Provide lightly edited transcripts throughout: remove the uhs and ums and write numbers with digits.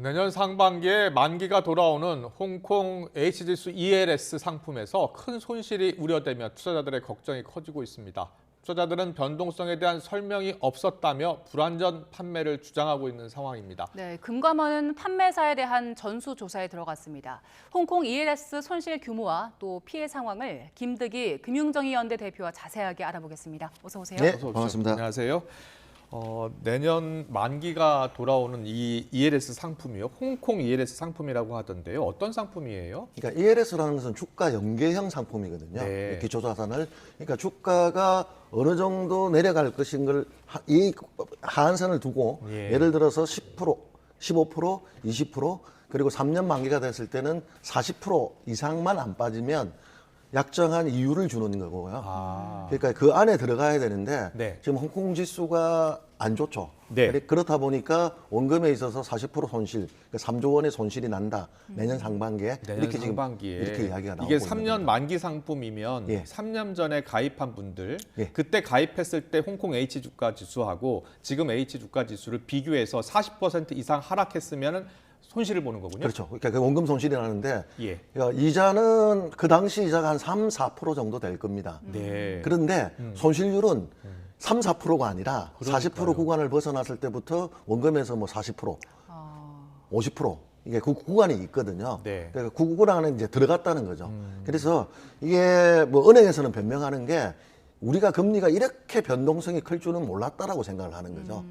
내년 상반기에 만기가 돌아오는 홍콩 H지수 ELS 상품에서 큰 손실이 우려되며 투자자들의 걱정이 커지고 있습니다. 투자자들은 변동성에 대한 설명이 없었다며 불안전 판매를 주장하고 있는 상황입니다. 네, 금감원은 판매사에 대한 전수조사에 들어갔습니다. 홍콩 ELS 손실 규모와 또 피해 상황을 김득이 금융정의연대 대표와 자세하게 알아보겠습니다. 어서 오세요. 네, 어서 오십시오. 반갑습니다. 안녕하세요. 내년 만기가 돌아오는 이 ELS 상품이요. 홍콩 ELS 상품이라고 하던데요. 어떤 상품이에요? 그러니까 ELS라는 것은 주가 연계형 상품이거든요. 네. 기초자산을. 그러니까 주가가 어느 정도 내려갈 것인 걸 이 하한선을 두고 예. 예를 들어서 10%, 15%, 20% 그리고 3년 만기가 됐을 때는 40% 이상만 안 빠지면 약정한 이유를 주는 거고요. 그러니까 그 안에 들어가야 되는데 네. 지금 홍콩 지수가 안 좋죠. 네. 그렇다 보니까 원금에 있어서 40% 손실, 그러니까 3조 원의 손실이 난다. 내년 상반기에 내년 이렇게 상반기에 지금 이렇게 이야기가 나오고 이게 있는 3년 겁니다. 만기 상품이면 예. 3년 전에 가입한 분들 예. 그때 가입했을 때 홍콩 H 주가 지수하고 지금 H 주가 지수를 비교해서 40% 이상 하락했으면 손실을 보는 거군요. 그렇죠. 그러니까 그 원금 손실이 나는데 예. 그러니까 이자는 그 당시 이자가 한 3, 4% 정도 될 겁니다. 네. 그런데 손실률은 3, 4%가 아니라 40% 구간을 벗어났을 때부터 원금에서 뭐 40%, 50% 이게 그 구간이 있거든요. 네. 그러니까 그 구간 안에 이제 들어갔다는 거죠. 그래서 이게 뭐 은행에서는 변명하는 게 우리가 금리가 이렇게 변동성이 클 줄은 몰랐다라고 생각을 하는 거죠.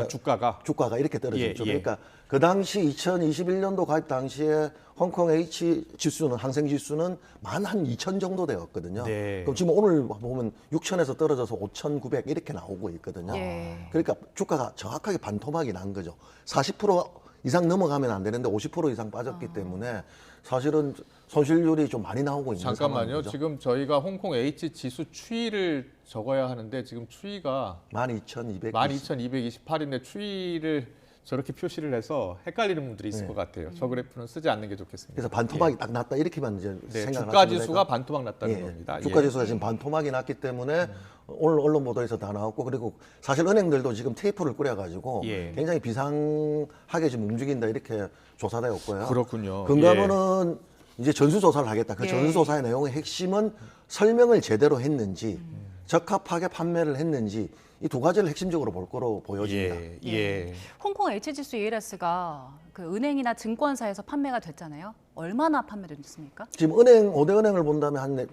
주가가 이렇게 떨어졌죠. 예, 예. 그러니까 그 당시 2021년도 가입 당시에 홍콩 H 지수는 항생 지수는 12,000 정도 되었거든요. 네. 그럼 지금 오늘 보면 6,000에서 떨어져서 5,900 이렇게 나오고 있거든요. 예. 그러니까 주가가 정확하게 반토막이 난 거죠. 40% 이상 넘어가면 안 되는데 50% 이상 빠졌기 때문에 사실은 손실률이 좀 많이 나오고 있는 잠깐만요. 상황이죠. 지금 저희가 홍콩 H 지수 추이를 적어야 하는데 지금 추이가 12,200. 12,228인데 추이를 저렇게 표시를 해서 헷갈리는 분들이 있을 것 같아요. 저 그래프는 쓰지 않는 게 좋겠습니다. 그래서 반토막이 딱 났다 이렇게만 이제 네, 생각을 주가 하시면 지수가 되니까. 반토막 났다는 겁니다. 주가 예. 지수가 지금 반토막이 났기 때문에 오늘 언론 보도에서 다 나왔고 그리고 사실 은행들도 지금 테이프를 꾸려가지고 예. 굉장히 비상하게 지금 움직인다 이렇게 조사되었고요. 그렇군요. 금감원은 이제 전수조사를 하겠다. 그 예. 전수조사의 내용의 핵심은 설명을 제대로 했는지 적합하게 판매를 했는지 이 두 가지를 핵심적으로 볼 거로 보여집니다. 예. 홍콩 H지수 ELS가 그 은행이나 증권사에서 판매가 됐잖아요. 얼마나 판매됐습니까? 지금 5대 은행을 본다면 한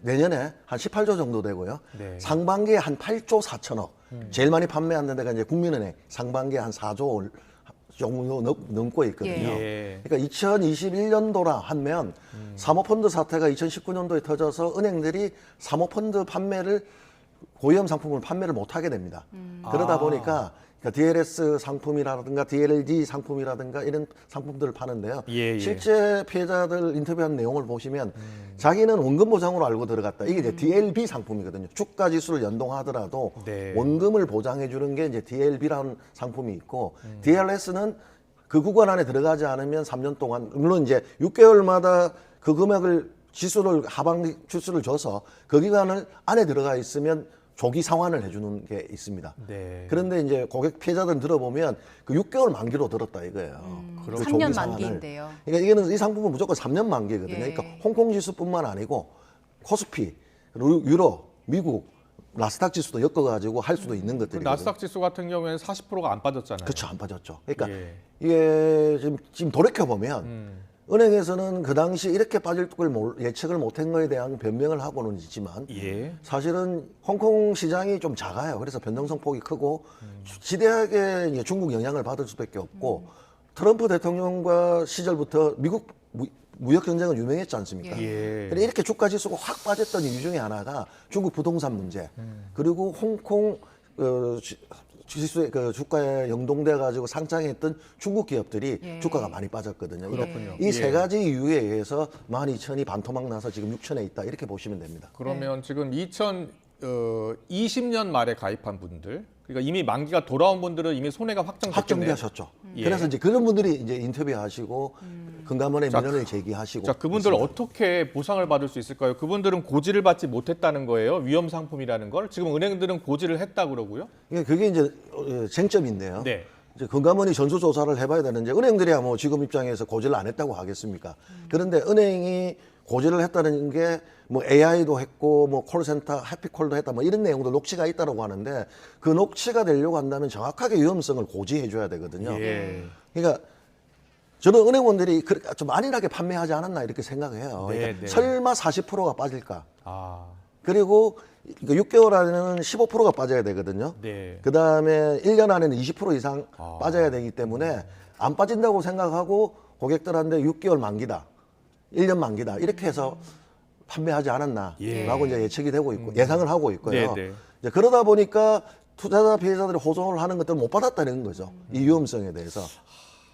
내년에 한 18조 정도 되고요. 네. 상반기에 한 8조 4천억. 제일 많이 판매하는 데가 이제 국민은행 상반기에 한 4조 정도 넘고 있거든요. 예. 그러니까 2021년도라 하면 사모펀드 사태가 2019년도에 터져서 은행들이 사모펀드 판매를 고위험 상품을 판매를 못 하게 됩니다. 그러다 보니까 그러니까 DLS 상품이라든가 DLD 상품이라든가 이런 상품들을 파는데요. 예. 실제 피해자들 인터뷰한 내용을 보시면 자기는 원금 보장으로 알고 들어갔다. 이게 이제 DLB 상품이거든요. 주가 지수를 연동하더라도 네. 원금을 보장해 주는 게 이제 DLB라는 상품이 있고 DLS는 그 구간 안에 들어가지 않으면 3년 동안 물론 이제 6개월마다 그 금액을 지수를 하방 지수를 줘서 그 기간을 안에 들어가 있으면 조기 상환을 해주는 게 있습니다. 네. 그런데 이제 고객 피해자들 들어보면 그 6개월 만기로 들었다 이거예요. 그 3년 조기 상환을. 만기인데요. 그러니까 이게는 이 상품은 무조건 3년 만기거든요. 예. 그러니까 홍콩 지수뿐만 아니고 코스피, 유로, 미국, 나스닥 지수도 엮어가지고 할 수도 있는 것들이. 나스닥 지수 같은 경우에는 40%가 안 빠졌잖아요. 그렇죠, 안 빠졌죠. 그러니까 예. 이게 지금 돌이켜 보면. 은행에서는 그 당시 이렇게 빠질 걸 예측을 못한 거에 대한 변명을 하고는 있지만 예. 사실은 홍콩 시장이 좀 작아요. 그래서 변동성 폭이 크고 지대하게 이제 중국 영향을 받을 수밖에 없고 트럼프 대통령과 시절부터 미국 무역 경쟁은 유명했지 않습니까? 예. 근데 이렇게 주가 지수가 확 빠졌던 이유 중에 하나가 중국 부동산 문제 그리고 홍콩 지수의 그 주가에 연동돼 가지고 상장했던 중국 기업들이 예. 주가가 많이 빠졌거든요. 그렇군요. 이 세 예. 가지 이유에 의해서 12,000이 반토막 나서 지금 6,000에 있다 이렇게 보시면 됩니다. 그러면 지금 2020년 말에 가입한 분들, 그러니까 이미 만기가 돌아온 분들은 이미 손해가 확정됐겠네요. 확정되셨죠. 예. 그래서 이제 그런 분들이 이제 인터뷰하시고 금감원에 민원을 제기하시고. 자, 그분들 어떻게 보상을 받을 수 있을까요? 그분들은 고지를 받지 못했다는 거예요. 위험 상품이라는 걸. 지금 은행들은 고지를 했다 그러고요. 그게 이제 쟁점인데요. 네. 이제 금감원이 전수조사를 해봐야 되는데 은행들이야 뭐 지금 입장에서 고지를 안 했다고 하겠습니까? 그런데 은행이 고지를 했다는 게 뭐 AI도 했고 뭐 콜센터 해피콜도 했다 뭐 이런 내용도 녹취가 있다라고 하는데 그 녹취가 되려고 한다면 정확하게 위험성을 고지해 줘야 되거든요. 예. 그러니까 저는 은행원들이 좀 안일하게 판매하지 않았나 이렇게 생각해요. 네, 그러니까 네. 설마 40%가 빠질까? 아, 그리고 6개월 안에는 15%가 빠져야 되거든요. 네. 그 다음에 1년 안에는 20% 이상 빠져야 되기 때문에 안 빠진다고 생각하고 고객들한테 6개월 만기다, 1년 만기다 이렇게 해서 판매하지 않았나라고 예. 이제 예측이 되고 있고 예상을 하고 있고요. 네, 네. 이제 그러다 보니까 투자자 피해자들이 호송을 하는 것들을 못 받았다는 거죠. 이 위험성에 대해서.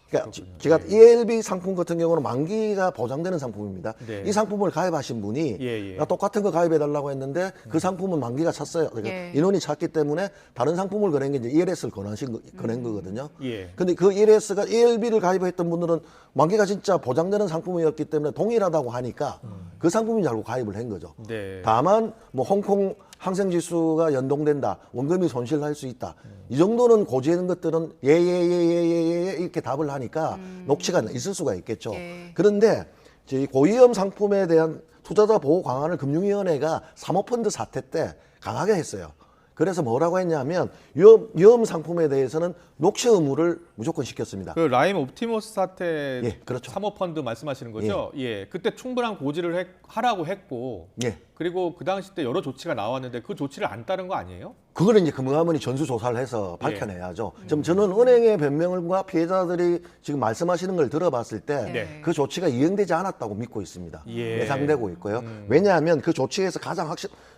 그러니까 제가 ELB 상품 같은 경우는 만기가 보장되는 상품입니다. 네. 이 상품을 가입하신 분이 예. 나 똑같은 거 가입해달라고 했는데 그 상품은 만기가 찼어요. 그러니까 예. 인원이 찼기 때문에 다른 상품을 거는 게 이제 ELS를 거는 거거든요. 예. 근데 그 ELS가 ELB를 가입했던 분들은 만기가 진짜 보장되는 상품이었기 때문에 동일하다고 하니까 그 상품인 줄 알고 가입을 한 거죠. 네. 다만 뭐 홍콩 항생지수가 연동된다, 원금이 손실할 수 있다. 이 정도는 고지하는 것들은 예예예예예 이렇게 답을 하니까 녹취가 있을 수가 있겠죠. 예. 그런데 저희 고위험 상품에 대한 투자자 보호 강화를 금융위원회가 사모펀드 사태 때 강하게 했어요. 그래서 뭐라고 했냐면 위험 상품에 대해서는 녹취 의무를 무조건 시켰습니다. 그 라임 옵티머스 사태 예, 그렇죠. 사모펀드 말씀하시는 거죠? 예. 그때 충분한 고지를 하라고 했고 예. 그리고 그 당시 때 여러 조치가 나왔는데 그 조치를 안 따른 거 아니에요? 그거는 이제 금감원이 전수조사를 해서 밝혀내야죠. 좀 저는 은행의 변명과 피해자들이 지금 말씀하시는 걸 들어봤을 때 네. 그 조치가 이행되지 않았다고 믿고 있습니다. 예. 예상되고 있고요. 왜냐하면 그 조치에서 가장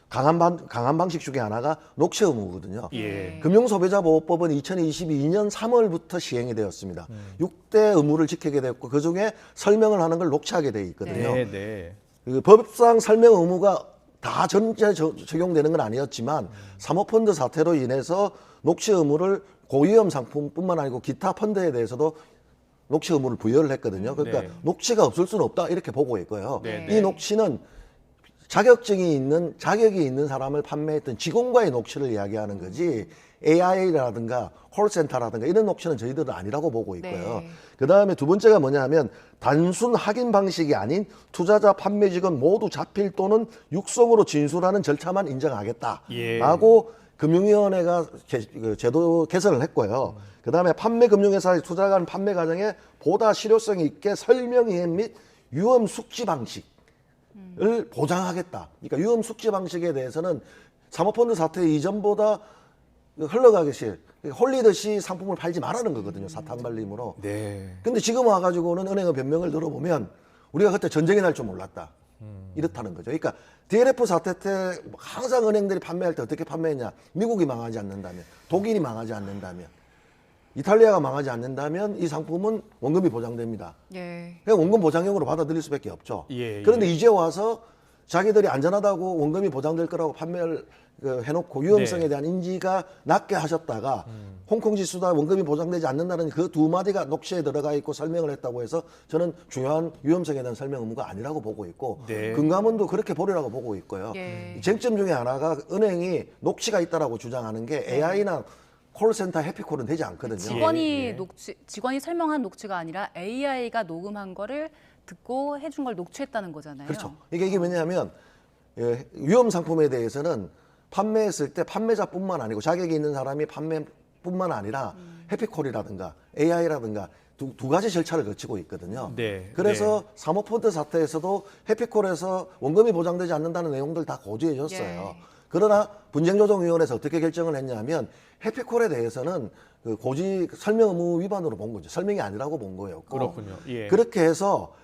강한 방식 중에 하나가 녹취 의무거든요. 예. 금융소비자보호법은 2022년 3월부터 시행이 되었습니다. 6대 의무를 지키게 되었고 그중에 설명을 하는 걸 녹취하게 돼 있거든요. 네. 그 법상 설명 의무가 다 전체 적용되는 건 아니었지만 사모펀드 사태로 인해서 녹취 의무를 고위험 상품뿐만 아니고 기타 펀드에 대해서도 녹취 의무를 부여를 했거든요. 그러니까 네. 녹취가 없을 수는 없다 이렇게 보고 있고요. 네, 이 녹취는 자격이 있는 사람을 판매했던 직원과의 녹취를 이야기하는 거지 AI라든가 콜센터라든가 이런 녹취는 저희들은 아니라고 보고 있고요. 네. 그 다음에 두 번째가 뭐냐면 단순 확인 방식이 아닌 투자자 판매 직원 모두 자필 또는 육성으로 진술하는 절차만 인정하겠다라고 금융위원회가 제도 개선을 했고요. 그 다음에 판매 금융회사의 투자가 하는 판매 과정에 보다 실효성 있게 설명이해 및 위험 숙지 방식을 보장하겠다. 그러니까 위험 숙지 방식에 대해서는 사모펀드 사태 이전보다 흘러가듯이 홀리듯이 상품을 팔지 말라는 거거든요. 사탕발림으로. 네. 근데 지금 와가지고는 은행의 변명을 들어보면 우리가 그때 전쟁이 날 줄 몰랐다. 이렇다는 거죠. 그러니까 DLF 사태 때 항상 은행들이 판매할 때 어떻게 판매했냐. 미국이 망하지 않는다면, 독일이 망하지 않는다면, 이탈리아가 망하지 않는다면 이 상품은 원금이 보장됩니다. 예. 그냥 원금 보장형으로 받아들일 수밖에 없죠. 예. 그런데 이제 와서 자기들이 안전하다고 원금이 보장될 거라고 판매를 해놓고 위험성에 대한 인지가 낮게 하셨다가 홍콩 지수다 원금이 보장되지 않는다는 그 두 마디가 녹취에 들어가 있고 설명을 했다고 해서 저는 중요한 위험성에 대한 설명 의무가 아니라고 보고 있고 네. 금감원도 그렇게 보리라고 보고 있고요. 예. 쟁점 중에 하나가 은행이 녹취가 있다라고 주장하는 게 AI나 콜센터 해피콜은 되지 않거든요. 직원이 설명한 녹취가 아니라 AI가 녹음한 거를 듣고 해준 걸 녹취했다는 거잖아요. 그렇죠. 이게 왜냐하면 위험 상품에 대해서는 판매했을 때 판매자뿐만 아니고 자격이 있는 사람이 판매뿐만 아니라 해피콜이라든가 AI라든가 두 가지 절차를 거치고 있거든요. 네. 그래서 사모펀드 사태에서도 해피콜에서 원금이 보장되지 않는다는 내용들 다 고지해 줬어요. 예. 그러나 분쟁조정위원회에서 어떻게 결정을 했냐면 해피콜에 대해서는 그 고지 설명 의무 위반으로 본 거죠. 설명이 아니라고 본 거였고. 그렇군요. 예. 그렇게 해서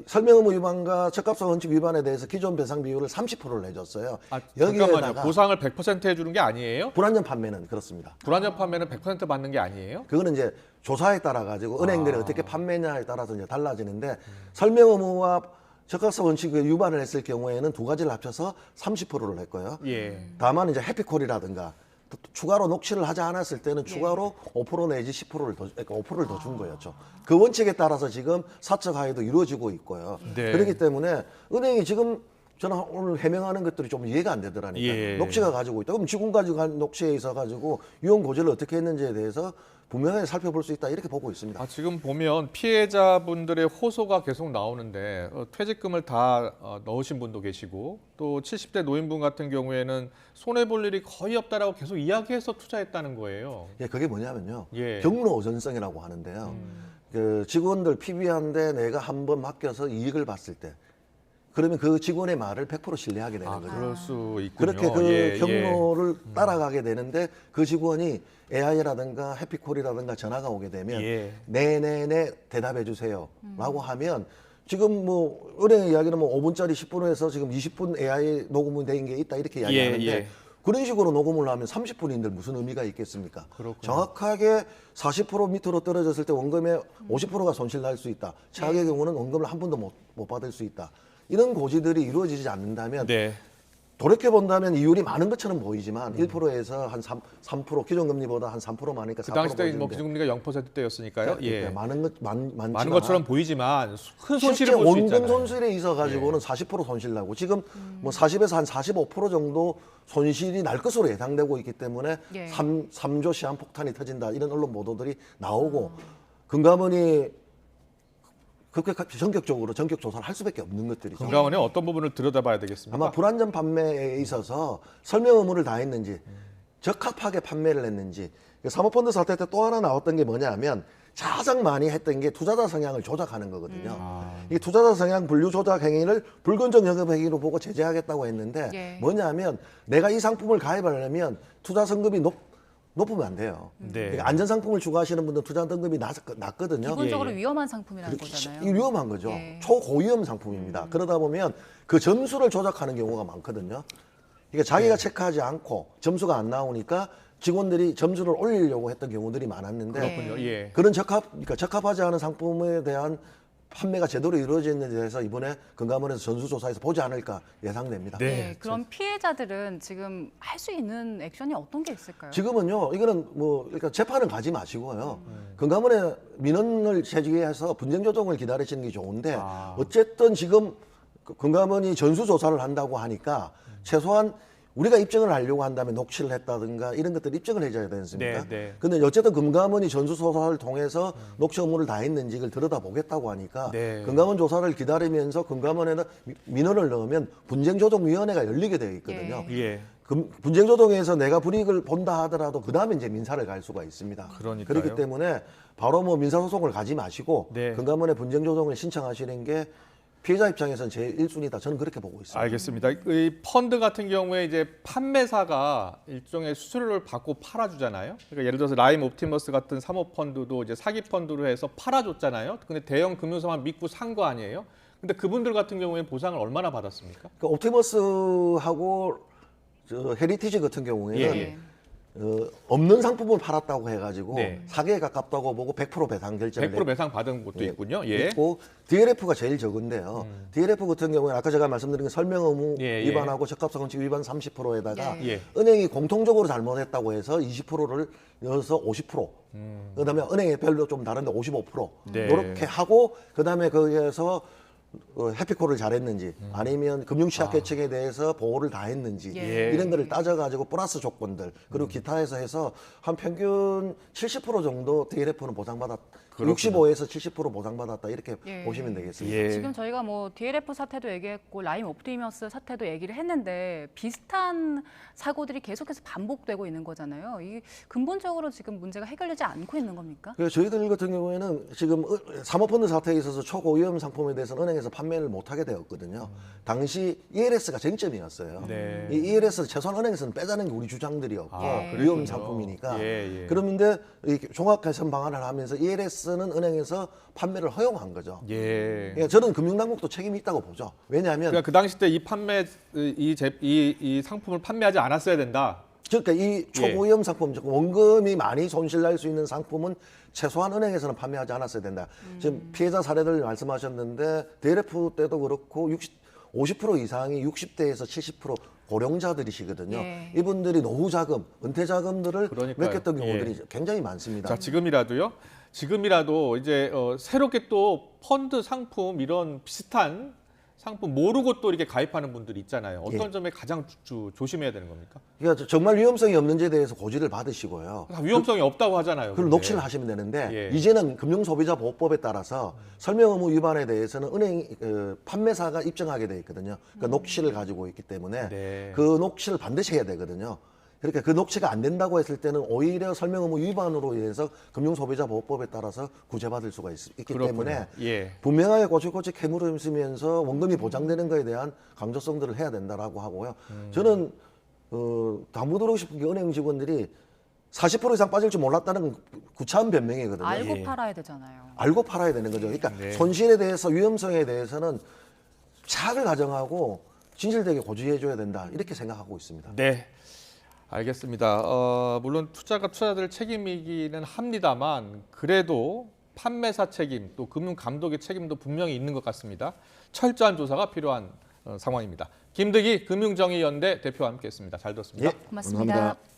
설명 의무 위반과 적합성 원칙 위반에 대해서 기존 배상 비율을 30%를 내줬어요. 아, 잠깐만요. 여기에다가 보상을 100% 해주는 게 아니에요? 불안전 판매는 그렇습니다. 불안전 판매는 100% 받는 게 아니에요? 그거는 이제 조사에 따라 가지고 은행들이 어떻게 판매냐에 따라서 이제 달라지는데 설명 의무와 적합성 원칙 위반을 했을 경우에는 두 가지를 합쳐서 30%를 했고요. 예. 다만 이제 해피콜이라든가 추가로 녹취를 하지 않았을 때는 추가로 5% 내지 10%를 더, 그러니까 5%를 더 준 거였죠. 그 원칙에 따라서 지금 사적 하에도 이루어지고 있고요. 네. 그렇기 때문에 은행이 지금 저는 오늘 해명하는 것들이 좀 이해가 안 되더라니까. 예. 녹취가 가지고 있다. 그럼 지금 가지고 간 녹취에 있어 가지고 유언 고지를 어떻게 했는지에 대해서 분명하게 살펴볼 수 있다 이렇게 보고 있습니다. 지금 보면 피해자분들의 호소가 계속 나오는데 퇴직금을 다 넣으신 분도 계시고 또 70대 노인분 같은 경우에는 손해볼 일이 거의 없다라고 계속 이야기해서 투자했다는 거예요. 예, 그게 뭐냐면요. 예. 경로 오전성이라고 하는데요. 그 직원들 PB한테 내가 한번 맡겨서 이익을 봤을 때 그러면 그 직원의 말을 100% 신뢰하게 되는 거죠. 그럴 수 있군요. 그렇게 그 예, 경로를 따라가게 되는데 그 직원이 AI라든가 해피콜이라든가 전화가 오게 되면 예. 네네네 대답해 주세요라고 하면 지금 뭐 은행 이야기는 뭐 5분짜리 10분에서 지금 20분 AI 녹음이 된 게 있다 이렇게 이야기하는데 예. 그런 식으로 녹음을 하면 30분인데 무슨 의미가 있겠습니까? 그렇군요. 정확하게 40% 밑으로 떨어졌을 때 원금의 50%가 손실 날 수 있다. 최악의 경우는 원금을 한 번도 못 받을 수 있다. 이런 고지들이 이루어지지 않는다면 네. 돌이켜 본다면 이율이 많은 것처럼 보이지만 1%에서 한 3% 기존금리보다 한 3% 많으니까 그 4% 당시 때 뭐 보이는데 기준금리가 0%대였으니까요. 예. 많지만 것처럼 보이지만 큰 실제 손실을 볼 수 원금 있잖아요. 손실에 있어 가지고는 40% 손실 나고 지금 뭐 40에서 한 45% 정도 손실이 날 것으로 예상되고 있기 때문에 예. 3조 시한폭탄이 터진다 이런 언론 보도들이 나오고 금감원이 전격적으로 전격 조사를 할 수밖에 없는 것들이죠. 금감원의 어떤 부분을 들여다봐야 되겠습니까? 아마 불안전 판매에 있어서 설명 의무를 다했는지 적합하게 판매를 했는지 사모펀드 사태 때 또 하나 나왔던 게 뭐냐면 가장 많이 했던 게 투자자 성향을 조작하는 거거든요. 이 투자자 성향 분류 조작 행위를 불건전 영업 행위로 보고 제재하겠다고 했는데 예. 뭐냐면 내가 이 상품을 가입하려면 투자 성급이 높으면 안 돼요. 네. 그러니까 안전 상품을 추구하시는 분들은 투자 등급이 낮거든요. 기본적으로 예. 위험한 상품이라는 그리고 거잖아요. 이 위험한 거죠. 예. 초고위험 상품입니다. 그러다 보면 그 점수를 조작하는 경우가 많거든요. 그러니까 자기가 체크하지 않고 점수가 안 나오니까 직원들이 점수를 올리려고 했던 경우들이 많았는데 그렇군요. 예. 그런 그러니까 적합하지 않은 상품에 대한 판매가 제대로 이루어졌는지에 대해서 이번에 금감원에서 전수조사에서 보지 않을까 예상됩니다. 네. 네, 그럼 피해자들은 지금 할 수 있는 액션이 어떤 게 있을까요? 지금은요, 이거는 뭐, 그러니까 재판은 가지 마시고요. 금감원에 민원을 제기해서 분쟁 조정을 기다리시는 게 좋은데, 어쨌든 지금 금감원이 전수조사를 한다고 하니까 최소한 우리가 입증을 하려고 한다면 녹취를 했다든가 이런 것들 입증을 해줘야 되지 않습니까? 네, 네. 근데 어쨌든 금감원이 전수조사를 통해서 녹취 업무를 다 했는지 이걸 들여다보겠다고 하니까 네. 금감원 조사를 기다리면서 금감원에는 민원을 넣으면 분쟁조정위원회가 열리게 되어 있거든요. 예. 분쟁조정에서 내가 불이익을 본다 하더라도 그 다음에 이제 민사를 갈 수가 있습니다. 그러니까요. 그렇기 때문에 바로 뭐 민사소송을 가지 마시고 네. 금감원에 분쟁조정을 신청하시는 게 피해자 입장에서는 제일 1순위다. 저는 그렇게 보고 있습니다. 알겠습니다. 이 펀드 같은 경우에 이제 판매사가 일종의 수수료를 받고 팔아주잖아요. 그러니까 예를 들어서 라임 옵티머스 같은 사모펀드도 이제 사기 펀드로 해서 팔아줬잖아요. 근데 대형 금융사만 믿고 산 거 아니에요? 근데 그분들 같은 경우에 보상을 얼마나 받았습니까? 그러니까 옵티머스하고 저 헤리티지 같은 경우에는 예. 없는 상품을 팔았다고 해가지고 네. 사기에 가깝다고 보고 100% 배상 결정을 100% 배상 받은 곳도 있군요. 예. 있고 DLF가 제일 적은데요. DLF 같은 경우에 아까 제가 말씀드린 설명 의무 예, 예. 위반하고 적합성 원칙 위반 30%에다가 예. 예. 은행이 공통적으로 잘못했다고 해서 20%를 넣어서 50%. 그다음에 은행의 별로 좀 다른데 55%. 네. 이렇게 하고 그다음에 거기에서 해피콜을 잘했는지 아니면 금융취약계층에 대해서 보호를 다 했는지 예. 이런 거를 따져가지고 플러스 조건들 그리고 기타에서 해서 한 평균 70% 정도 DLF는 보상받았. 그렇군요. 65에서 70% 보상받았다 이렇게 예. 보시면 되겠습니다. 예. 지금 저희가 뭐 DLF 사태도 얘기했고 라임 옵티머스 사태도 얘기를 했는데 비슷한 사고들이 계속해서 반복되고 있는 거잖아요. 이 근본적으로 지금 문제가 해결되지 않고 있는 겁니까? 그래서 저희들 같은 경우에는 지금 사모펀드 사태에 있어서 초고위험 상품에 대해서는 은행에서 판매를 못하게 되었거든요. 당시 ELS가 쟁점이었어요. 네. 이 ELS를 최소한 은행에서는 빼자는 게 우리 주장들이었고 위험 상품이니까. 예, 예. 그런데 종합 개선 방안을 하면서 ELS는 은행에서 판매를 허용한 거죠. 예. 그러니까 저는 금융당국도 책임이 있다고 보죠. 왜냐하면 그러니까 그 당시 때 이 상품을 판매하지 않았어야 된다. 그러니까 이 초고위험 상품, 즉 원금이 많이 손실날 수 있는 상품은 최소한 은행에서는 판매하지 않았어야 된다. 지금 피해자 사례들 말씀하셨는데 DLF 때도 그렇고 50% 이상이 60대에서 70% 고령자들이시거든요. 예. 이분들이 노후 자금, 은퇴 자금들을 그러니까요. 맡겼던 경우들이 예. 굉장히 많습니다. 자, 지금이라도 이제 새롭게 또 펀드 상품 이런 비슷한 상품 모르고 또 이렇게 가입하는 분들이 있잖아요. 어떤 예. 점에 가장 조심해야 되는 겁니까? 그러니까 정말 위험성이 없는지에 대해서 고지를 받으시고요. 다 위험성이 없다고 하잖아요. 그걸 근데. 녹취를 하시면 되는데 예. 이제는 금융소비자보호법에 따라서 설명 의무 위반에 대해서는 은행 판매사가 입증하게 돼 있거든요. 그러니까 녹취를 가지고 있기 때문에 네. 그 녹취를 반드시 해야 되거든요. 그러니까 그 녹취가 안 된다고 했을 때는 오히려 설명 의무 위반으로 인해서 금융소비자보호법에 따라서 구제받을 수가 있기 그렇군요. 때문에 예. 분명하게 꼬치꼬치 캐물으면서 원금이 보장되는 것에 대한 강조성들을 해야 된다라고 하고요. 저는 당부드리고 싶은 게 은행 직원들이 40% 이상 빠질 줄 몰랐다는 구차한 변명이거든요. 알고 예. 팔아야 되잖아요. 알고 팔아야 되는 거죠. 그러니까 네. 손실에 대해서 위험성에 대해서는 차를 가정하고 진실되게 고지해 줘야 된다. 이렇게 생각하고 있습니다. 네. 알겠습니다. 물론 투자자들 책임이기는 합니다만 그래도 판매사 책임 또 금융 감독의 책임도 분명히 있는 것 같습니다. 철저한 조사가 필요한 상황입니다. 김득희 금융정의연대 대표와 함께했습니다. 잘 들었습니다. 예, 고맙습니다. 감사합니다.